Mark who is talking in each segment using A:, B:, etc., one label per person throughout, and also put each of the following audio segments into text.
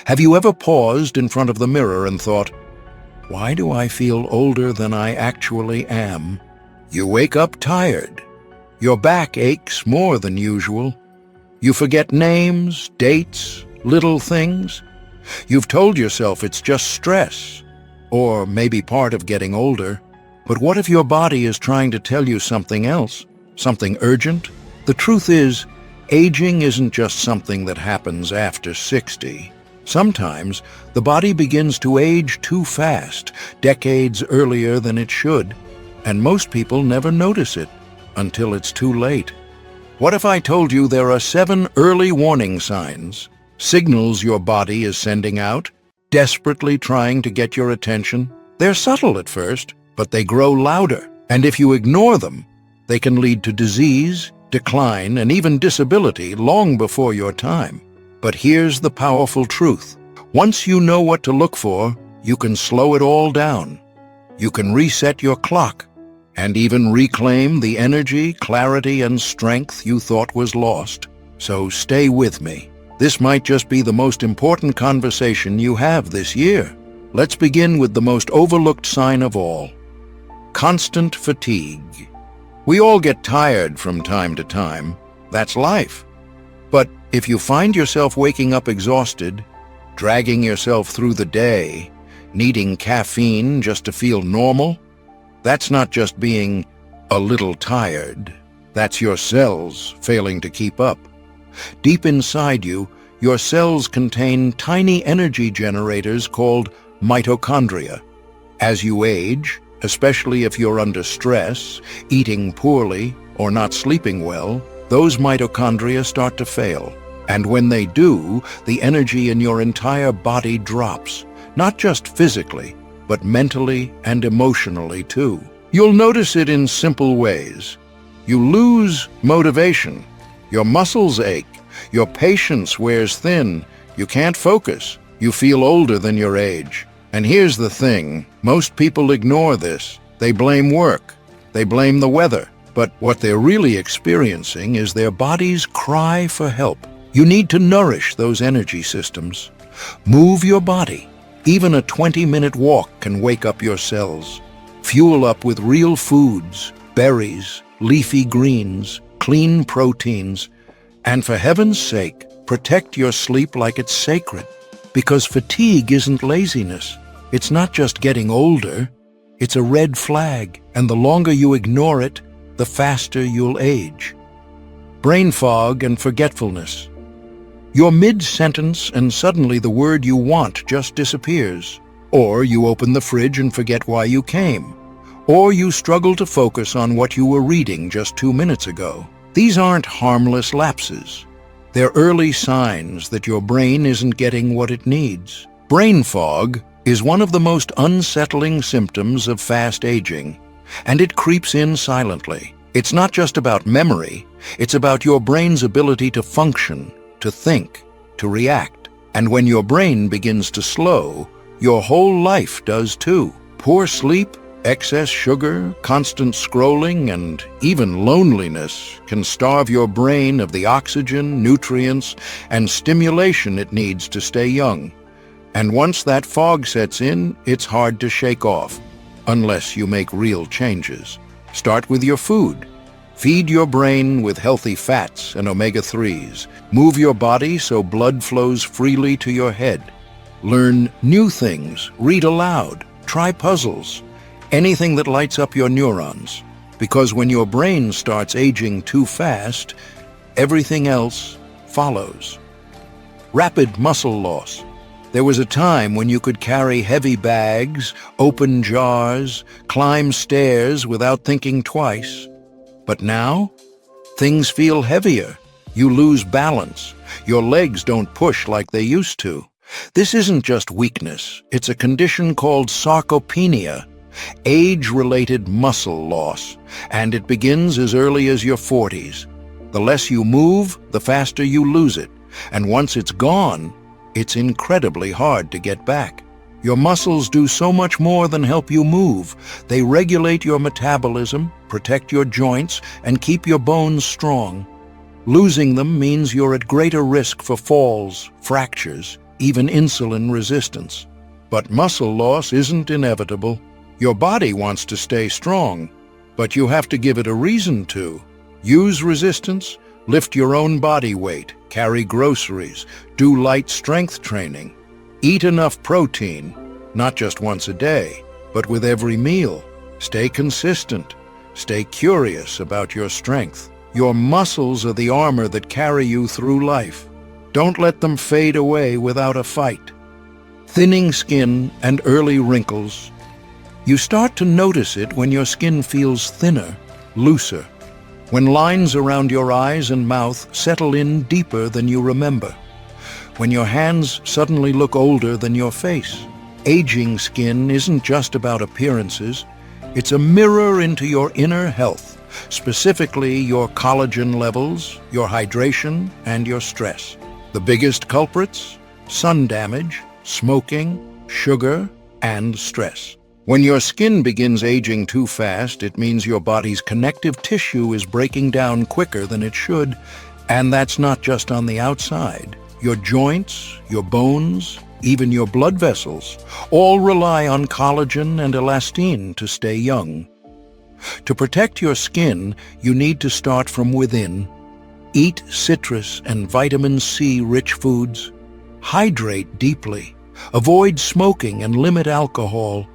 A: Have you ever paused in front of the mirror and thought, why do I feel older than I actually am? You wake up tired. Your back aches more than usual. You forget names, dates, little things. You've told yourself it's just stress, or maybe part of getting older. But what if your body is trying to tell you something else, something urgent? The truth is, aging isn't just something that happens after 60. Sometimes the body begins to age too fast, decades earlier than it should, and most people never notice it until it's too late. What if I told you there are 7 early warning signs, signals your body is sending out, desperately trying to get your attention? They're subtle at first, but they grow louder, and if you ignore them, they can lead to disease, decline, and even disability long before your time. But here's the powerful truth. Once you know what to look for, you can slow it all down. You can reset your clock, and even reclaim the energy, clarity, and strength you thought was lost. So stay with me. This might just be the most important conversation you have this year. Let's begin with the most overlooked sign of all: constant fatigue. We all get tired from time to time. That's life. But if you find yourself waking up exhausted, dragging yourself through the day, needing caffeine just to feel normal, that's not just being a little tired. That's your cells failing to keep up. Deep inside you, your cells contain tiny energy generators called mitochondria. As you age, especially if you're under stress, eating poorly, or not sleeping well, those mitochondria start to fail. And when they do, the energy in your entire body drops, not just physically, but mentally and emotionally too. You'll notice it in simple ways. You lose motivation, your muscles ache, your patience wears thin, you can't focus, you feel older than your age. And here's the thing, most people ignore this. They blame work, they blame the weather, but what they're really experiencing is their body's cry for help. You need to nourish those energy systems. Move your body. Even a 20-minute walk can wake up your cells. Fuel up with real foods, berries, leafy greens, clean proteins, and for heaven's sake, protect your sleep like it's sacred. Because fatigue isn't laziness. It's not just getting older. It's a red flag, and the longer you ignore it, the faster you'll age. Brain fog and forgetfulness. You're mid-sentence and suddenly the word you want just disappears. Or you open the fridge and forget why you came. Or you struggle to focus on what you were reading just 2 minutes ago. These aren't harmless lapses. They're early signs that your brain isn't getting what it needs. Brain fog is one of the most unsettling symptoms of fast aging, and it creeps in silently. It's not just about memory, it's about your brain's ability to function, to think, to react. And when your brain begins to slow, your whole life does too. Poor sleep, excess sugar, constant scrolling, and even loneliness can starve your brain of the oxygen, nutrients, and stimulation it needs to stay young. And once that fog sets in, it's hard to shake off, unless you make real changes. Start with your food. Feed your brain with healthy fats and omega-3s. Move your body so blood flows freely to your head. Learn new things, read aloud, try puzzles, anything that lights up your neurons. Because when your brain starts aging too fast, everything else follows. Rapid muscle loss. There was a time when you could carry heavy bags, open jars, climb stairs without thinking twice. But now, things feel heavier. You lose balance. Your legs don't push like they used to. This isn't just weakness. It's a condition called sarcopenia, age-related muscle loss, and it begins as early as your 40s. The less you move, the faster you lose it, and once it's gone, it's incredibly hard to get back. Your muscles do so much more than help you move. They regulate your metabolism, protect your joints, and keep your bones strong. Losing them means you're at greater risk for falls, fractures, even insulin resistance. But muscle loss isn't inevitable. Your body wants to stay strong, but you have to give it a reason to. Use resistance, lift your own body weight, carry groceries, do light strength training. Eat enough protein, not just once a day, but with every meal. Stay consistent. Stay curious about your strength. Your muscles are the armor that carry you through life. Don't let them fade away without a fight. Thinning skin and early wrinkles. You start to notice it when your skin feels thinner, looser, when lines around your eyes and mouth settle in deeper than you remember, when your hands suddenly look older than your face. Aging skin isn't just about appearances. It's a mirror into your inner health, specifically your collagen levels, your hydration, and your stress. The biggest culprits? Sun damage, smoking, sugar, and stress. When your skin begins aging too fast, it means your body's connective tissue is breaking down quicker than it should, and that's not just on the outside. Your joints, your bones, even your blood vessels, all rely on collagen and elastin to stay young. To protect your skin, you need to start from within. Eat citrus and vitamin C-rich foods. Hydrate deeply. Avoid smoking and limit alcohol.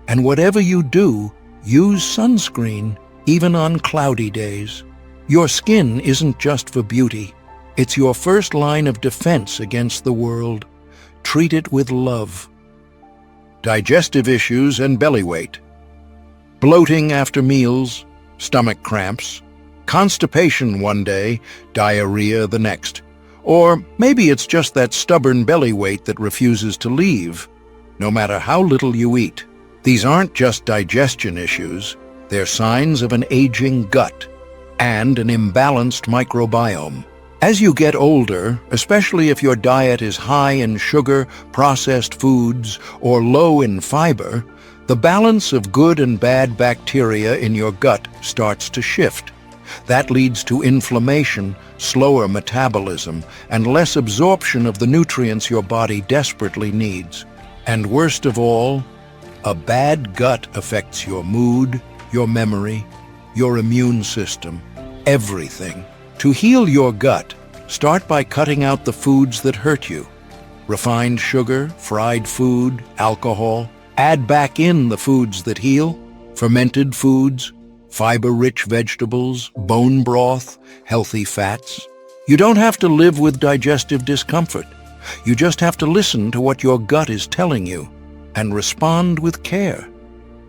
A: And whatever you do, use sunscreen, even on cloudy days. Your skin isn't just for beauty. It's your first line of defense against the world. Treat it with love. Digestive issues and belly weight. Bloating after meals, stomach cramps, constipation one day, diarrhea the next. Or maybe it's just that stubborn belly weight that refuses to leave, no matter how little you eat. These aren't just digestion issues, they're signs of an aging gut and an imbalanced microbiome. As you get older, especially if your diet is high in sugar, processed foods, or low in fiber, the balance of good and bad bacteria in your gut starts to shift. That leads to inflammation, slower metabolism, and less absorption of the nutrients your body desperately needs. And worst of all, a bad gut affects your mood, your memory, your immune system, everything. To heal your gut, start by cutting out the foods that hurt you. Refined sugar, fried food, alcohol. Add back in the foods that heal, fermented foods, fiber-rich vegetables, bone broth, healthy fats. You don't have to live with digestive discomfort. You just have to listen to what your gut is telling you and respond with care.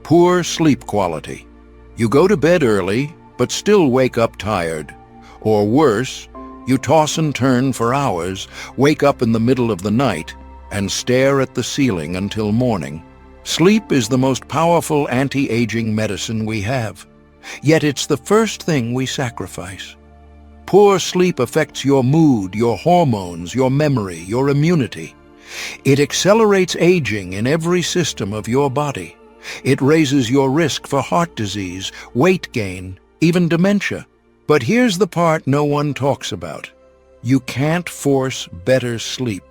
A: Poor sleep quality. You go to bed early, but still wake up tired. Or worse, you toss and turn for hours, wake up in the middle of the night, and stare at the ceiling until morning. Sleep is the most powerful anti-aging medicine we have. Yet it's the first thing we sacrifice. Poor sleep affects your mood, your hormones, your memory, your immunity. It accelerates aging in every system of your body. It raises your risk for heart disease, weight gain, even dementia. But here's the part no one talks about. You can't force better sleep.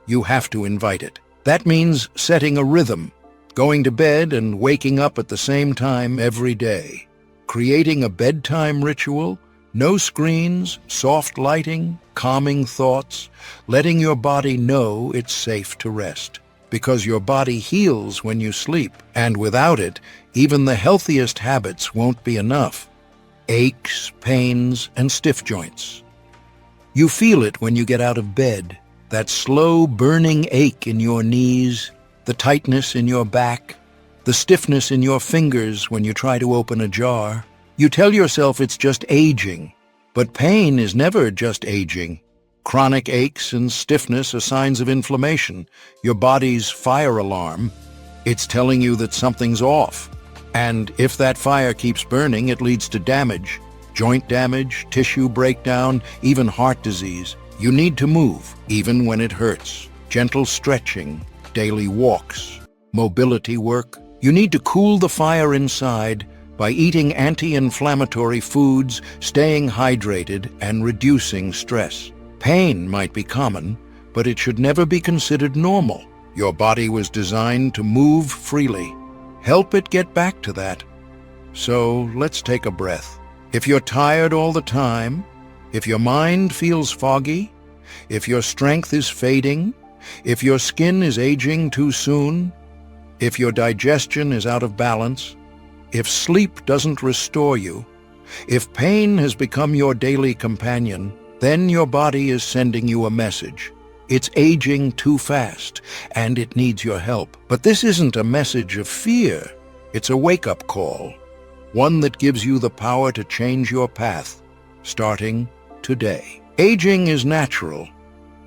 A: You have to invite it. That means setting a rhythm, going to bed and waking up at the same time every day. Creating a bedtime ritual, no screens, soft lighting, calming thoughts, letting your body know it's safe to rest. Because your body heals when you sleep, and without it, even the healthiest habits won't be enough. Aches, pains, and stiff joints. You feel it when you get out of bed, that slow burning ache in your knees, the tightness in your back, the stiffness in your fingers when you try to open a jar. You tell yourself it's just aging, but pain is never just aging. Chronic aches and stiffness are signs of inflammation, your body's fire alarm. It's telling you that something's off. And if that fire keeps burning, it leads to damage, joint damage, tissue breakdown, even heart disease. You need to move, even when it hurts. Gentle stretching, daily walks, mobility work. You need to cool the fire inside by eating anti-inflammatory foods, staying hydrated, and reducing stress. Pain might be common, but it should never be considered normal. Your body was designed to move freely. Help it get back to that. So let's take a breath. If you're tired all the time, if your mind feels foggy, if your strength is fading, if your skin is aging too soon, if your digestion is out of balance, if sleep doesn't restore you, if pain has become your daily companion, then your body is sending you a message. It's aging too fast, and it needs your help. But this isn't a message of fear. It's a wake-up call, one that gives you the power to change your path, starting today. Aging is natural,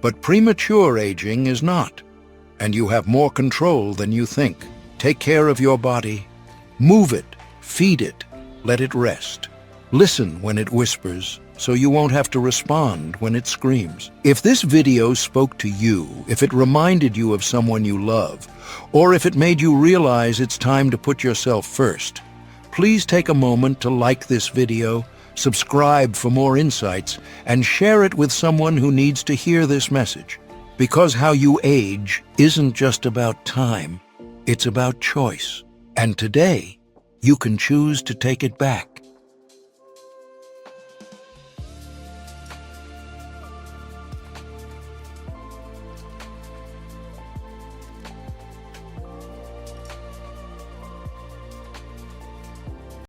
A: but premature aging is not, and you have more control than you think. Take care of your body. Move it, feed it, let it rest. Listen when it whispers, so you won't have to respond when it screams. If this video spoke to you, if it reminded you of someone you love, or if it made you realize it's time to put yourself first, please take a moment to like this video, subscribe for more insights, and share it with someone who needs to hear this message. Because how you age isn't just about time, it's about choice. And today, you can choose to take it back.